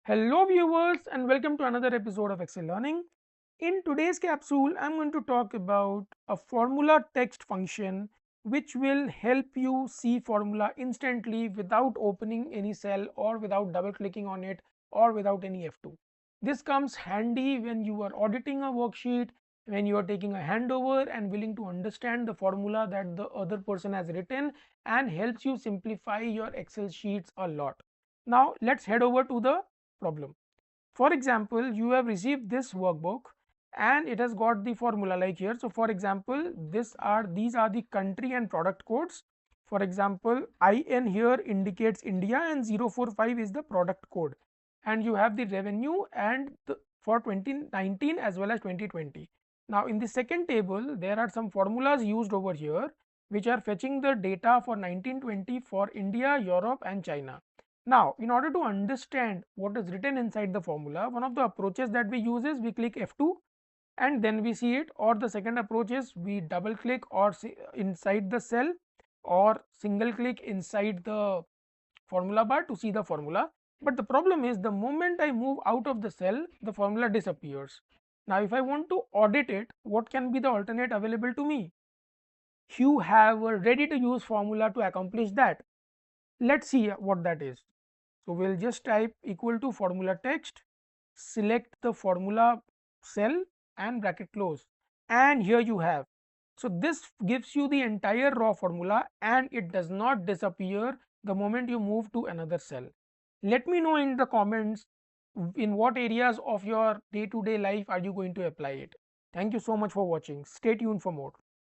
Hello viewers and welcome to another episode of Excel Learning. In today's capsule, I am going to talk about a formula text function which will help you see formula instantly without opening any cell or without double clicking on it or without any F2. This comes handy when you are auditing a worksheet, when you are taking a handover and willing to understand the formula that the other person has written, and helps you simplify your Excel sheets a lot. Now let's head over to the problem. For example, you have received this workbook and it has got the formula like here. So for example, these are the country and product codes. For example, IN here indicates India and 045 is the product code, and you have the revenue and for 2019 as well as 2020. Now in the second table there are some formulas used over here which are fetching the data for 1920 for India, Europe and China. Now, in order to understand what is written inside the formula, one of the approaches that we use is we click F2 and then we see it, or the second approach is we double click or inside the cell or single click inside the formula bar to see the formula. But the problem is the moment I move out of the cell, the formula disappears. Now, if I want to audit it, what can be the alternate available to me? You have a ready to use formula to accomplish that. Let's see what that is. So we'll just type equal to formula text, select the formula cell and bracket close, and here you have. So this gives you the entire raw formula and it does not disappear the moment you move to another cell. Let me know in the comments in what areas of your day-to-day life are you going to apply it. Thank you so much for watching. Stay tuned for more.